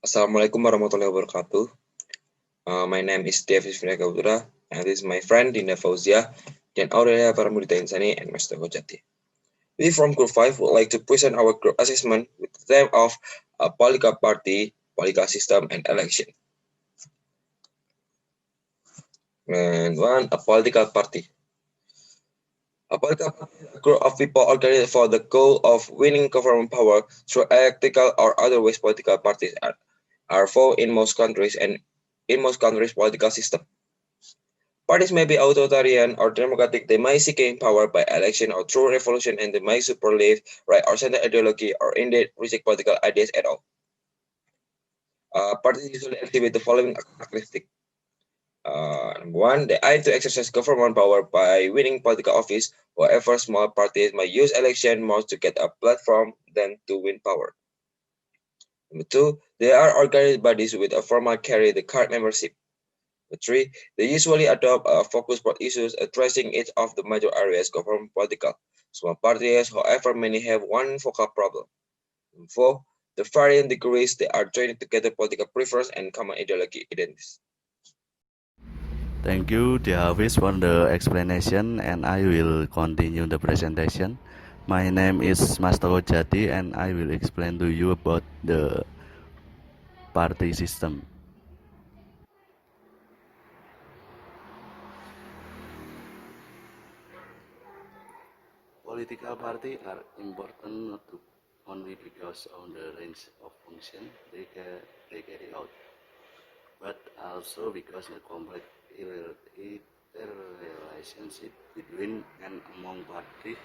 Assalamualaikum warahmatullahi wabarakatuh. My name is Davis Vinagaputra, and this is my friend Dinda Fauzia, dan Aurelia Paramudita Insani, and Mr. Hojati. We from Group 5 would like to present our group assessment with the theme of a political party, political system, and election. And one, a political party. A political party is a group of people organized for the goal of winning government power through electoral or otherwise political parties are found in most countries and in most countries' political system. Parties may be authoritarian or democratic. They may seek gain power by election or through revolution, and they may super left, right, or center ideology, or indeed reject political ideas at all. Parties usually exhibit the following characteristics. Number one, the eye to exercise government power by winning political office. However, small parties may use election more to get a platform than to win power. Number two, they are organized bodies with a formal carry the card membership. Number three, they usually adopt a focus on issues addressing each of the major areas government political. Small parties, however, many have one focal problem. Number four, the varying degrees they are joining together political preference and common ideology identities. Thank you, Hafiz, for the explanation, and I will continue the presentation. My name is Master Jati, and I will explain to you about the party system. Political parties are important not only because of the range of function they carry out, but also because the complex interrelationship between and among parties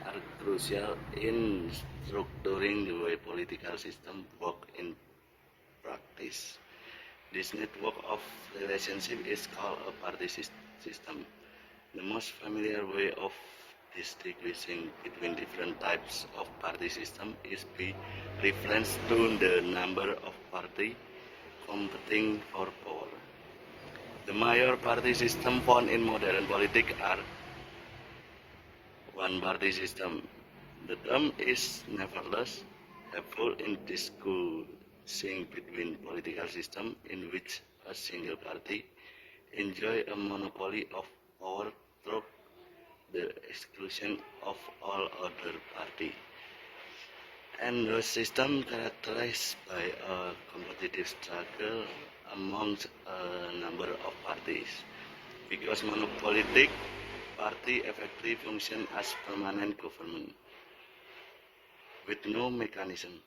are crucial in structuring the way political system work in practice. This network of relationship is called a party system. The most familiar way of distinguishing between different types of party system is by reference to the number of parties competing for power. The major party system found in modern politics are one-party system. The term is nevertheless helpful in discussing between political systems in which a single party enjoys a monopoly of power through the exclusion of all other parties, and the system characterized by a competitive struggle amongst a number of parties. Because monopolistic party effectively function as permanent government, with no mechanism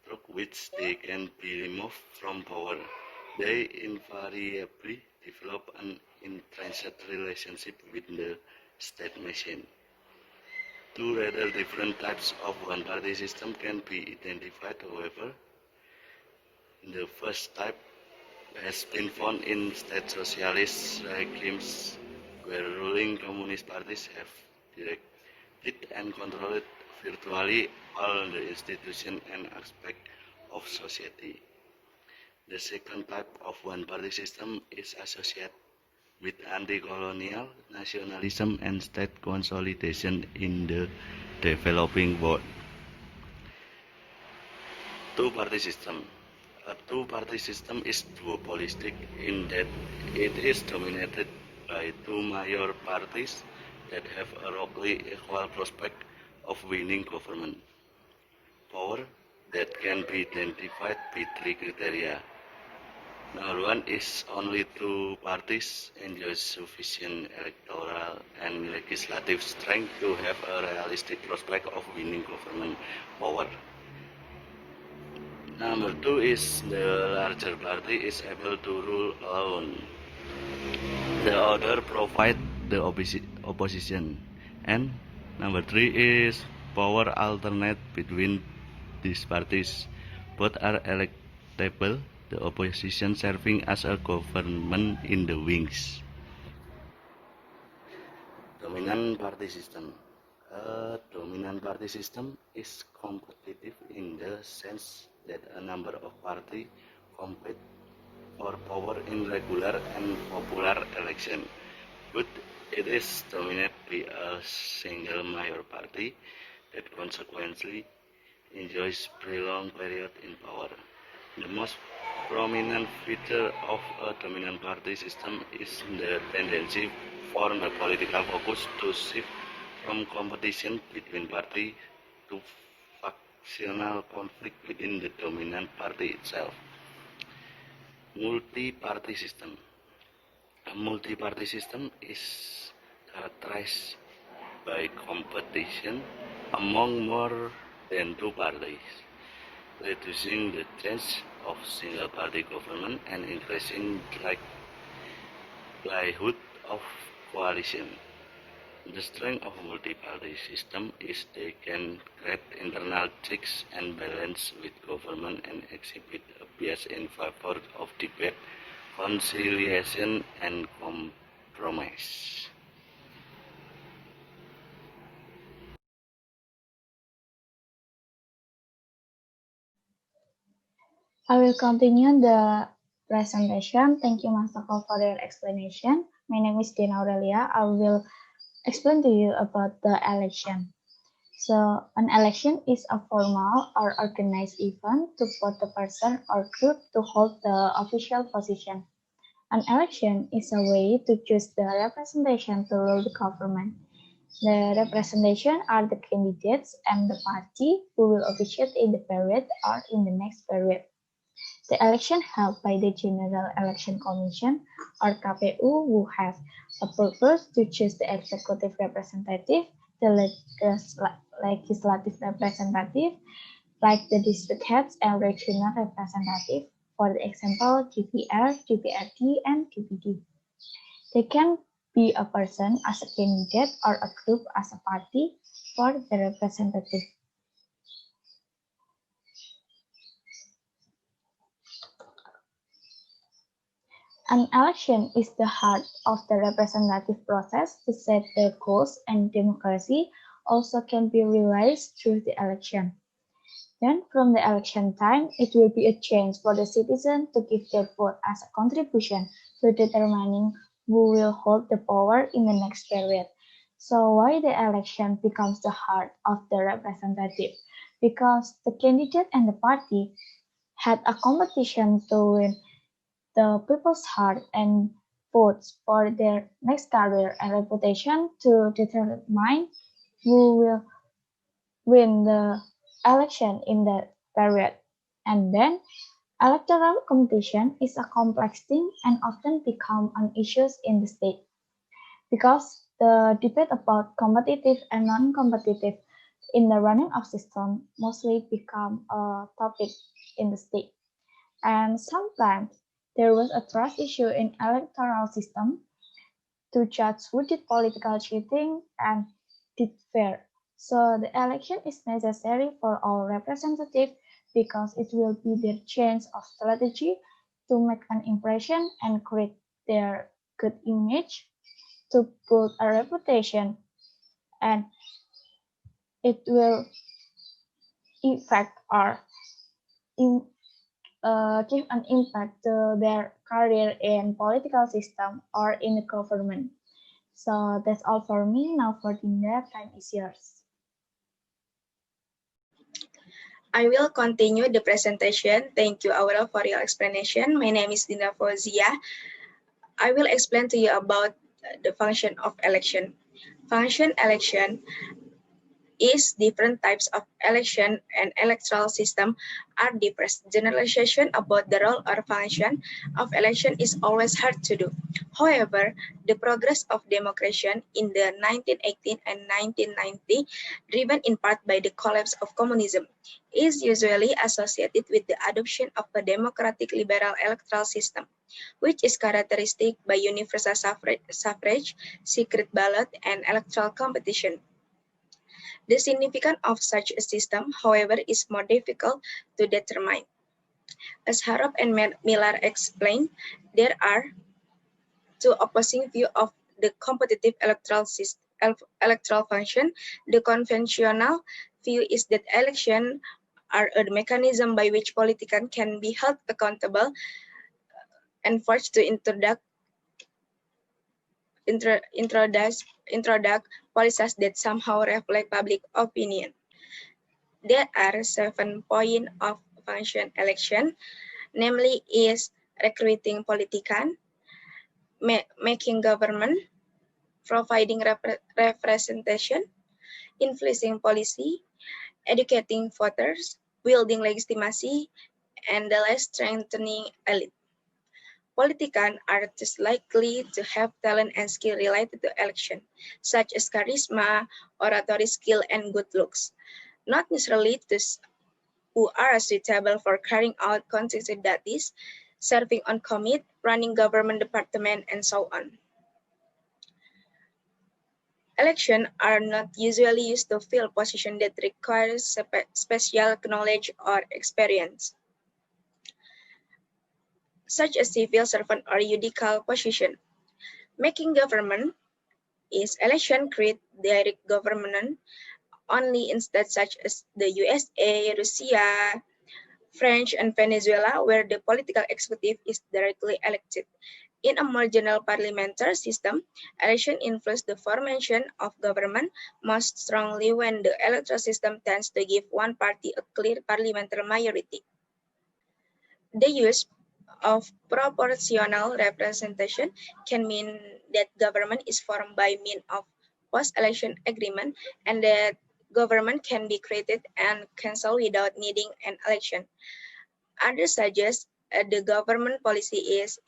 through which they can be removed from power. They invariably develop an intrinsic relationship with the state machine. Two rather different types of one-party system can be identified, however. The first type has been found in state socialist regimes where ruling communist parties have directed and controlled virtually all the institutions and aspects of society. The second type of one-party system is associated with anti-colonial nationalism and state consolidation in the developing world. Two-party system. A two-party system is duopolistic in that it is dominated by two major parties that have a roughly equal prospect of winning government power that can be identified by three criteria. Number one is only two parties enjoy sufficient electoral and legislative strength to have a realistic prospect of winning government power. Number two is the larger party is able to rule alone. The other provide the opposition. And number three is power alternate between these parties. Both are electable, the opposition serving as a government in the wings. Dominant party system. A dominant party system is competitive in the sense that a number of parties compete for power in regular and popular election, but it is dominated by a single major party that consequently enjoys prolonged period in power. The most prominent feature of a dominant party system is the tendency for the political focus to shift from competition between parties to factional conflict within the dominant party itself. Multi-party system. A multi-party system is characterized by competition among more than two parties, reducing the chance of single-party government and increasing likelihood of coalition. The strength of multi-party system is they can create internal checks and balance with government and exhibit a bias in favor of debate, conciliation, and compromise. I will continue the presentation. Thank you, Mas Toko, for your explanation. My name is Dina Aurelia. I will explain to you about the election. So, an election is a formal or organized event to vote the person or group to hold the official position. An election is a way to choose the representation to rule the government. The representation are the candidates and the party who will officiate in the period or in the next period. The election held by the General Election Commission or KPU who have a purpose to choose the executive representative, the legislative representative, like the district heads and regional representative, for the example, DPR, DPRD, and DPD. They can be a person as a candidate or a group as a party for the representative. An election is the heart of the representative process to set the goals, and democracy also can be realized through the election. Then, from the election time, it will be a chance for the citizen to give their vote as a contribution to determining who will hold the power in the next period. So, why the election becomes the heart of the representative? Because the candidate and the party had a competition to win the people's heart and votes for their next career and reputation to determine who will win the election in that period. And then electoral competition is a complex thing and often become an issue in the state because the debate about competitive and non-competitive in the running of system mostly become a topic in the state. And sometimes there was a trust issue in electoral system to judge who did political cheating and did fair. So the election is necessary for all representatives because it will be their chance of strategy to make an impression and create their good image, to build a reputation, and it will affect or give an impact to their career in political system or in the government. So that's all for me. Now for Dinda, time is yours. I will continue the presentation. Thank you, Aurel, for your explanation. My name is Dinda Fauzia. I will explain to you about the function of election. Function election is different types of election and electoral system are different. Generalization about the role or function of election is always hard to do. However, the progress of democracy in the 1918 and 1990, driven in part by the collapse of communism, is usually associated with the adoption of a democratic liberal electoral system, which is characteristic by universal suffrage, secret ballot, and electoral competition. The significance of such a system, however, is more difficult to determine. As Harrop and Miller explained, there are two opposing views of the competitive electoral function. The conventional view is that elections are a mechanism by which politicians can be held accountable and forced to introduce policies that somehow reflect public opinion. There are 7 points of function election. namely is recruiting politicians, making government, providing representation, influencing policy, educating voters, building legitimacy, and the last strengthening elite. Politicians are just likely to have talent and skill related to election, such as charisma, oratory skill, and good looks, not necessarily those who are suitable for carrying out contested duties, serving on commit, running government department, and so on. Elections are not usually used to fill positions that require special knowledge or experience, such as civil servant or judicial position. Making government is election create direct government only in states such as the USA, Russia, French, and Venezuela, where the political executive is directly elected. In a more general parliamentary system, election influence the formation of government most strongly when the electoral system tends to give one party a clear parliamentary majority. The use of proportional representation can mean that government is formed by means of post-election agreement and that government can be created and cancelled without needing an election. Others suggest the government policy is,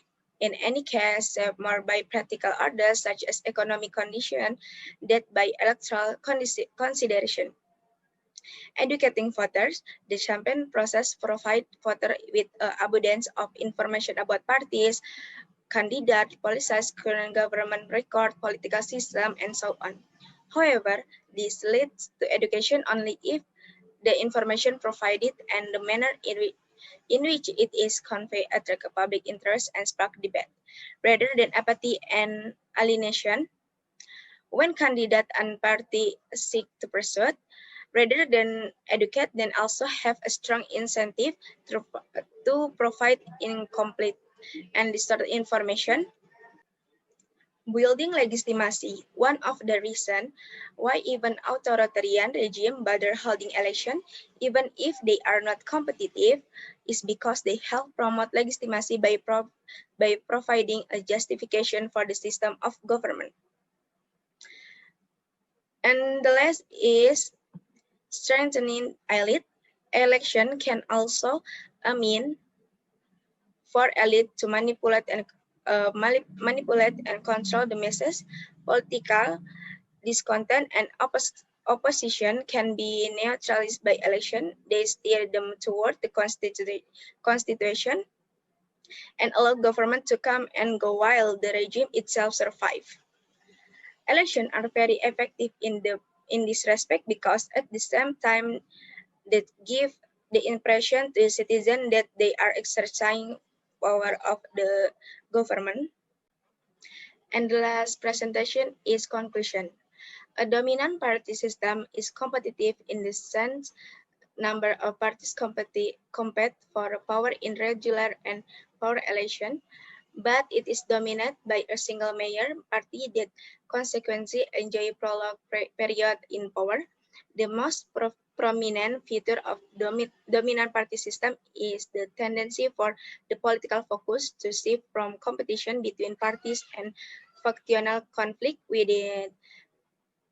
in any case, more by practical orders such as economic condition than by electoral consideration. Educating voters, the campaign process provides voters with abundance of information about parties, candidates, policies, current government record, political system, and so on. However, this leads to education only if the information provided and the manner in which it is conveyed attract public interest and spark debate, rather than apathy and alienation. When candidate and party seek to persuade, rather than educate, then also have a strong incentive to provide incomplete and distorted information. Building legitimacy. One of the reasons why even authoritarian regimes bother holding elections, even if they are not competitive, is because they help promote legitimacy by providing a justification for the system of government. And the last is strengthening elite. Election can also mean for elite to manipulate and control the masses. Political discontent and opposition can be neutralized by election. They steer them toward the constitution and allow government to come and go while the regime itself survives. Elections are very effective in this respect because at the same time they give the impression to the citizen that they are exercising power of the government. And the last presentation is conclusion. A dominant party system is competitive in the sense number of parties compete for power in regular and power election, but it is dominated by a single mayor party that consequently enjoy prolonged period in power. The most prominent feature of dominant party system is the tendency for the political focus to shift from competition between parties and factional conflict within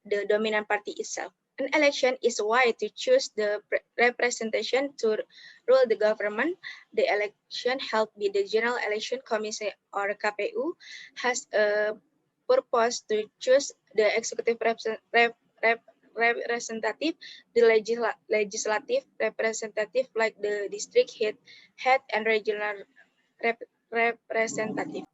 the dominant party itself. An election is a way to choose the representation to rule the government. The election held by the General Election Commission or KPU has a purpose to choose the executive representative, the legislative representative like the district head and regional representative.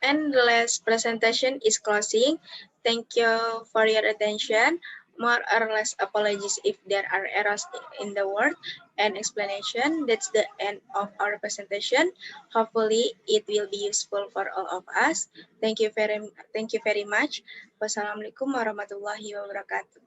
And the last presentation is closing. Thank you for your attention. More or less apologies if there are errors in the word and explanation. That's the end of our presentation. Hopefully it will be useful for all of us. Thank you very much. Wassalamualaikum warahmatullahi wabarakatuh.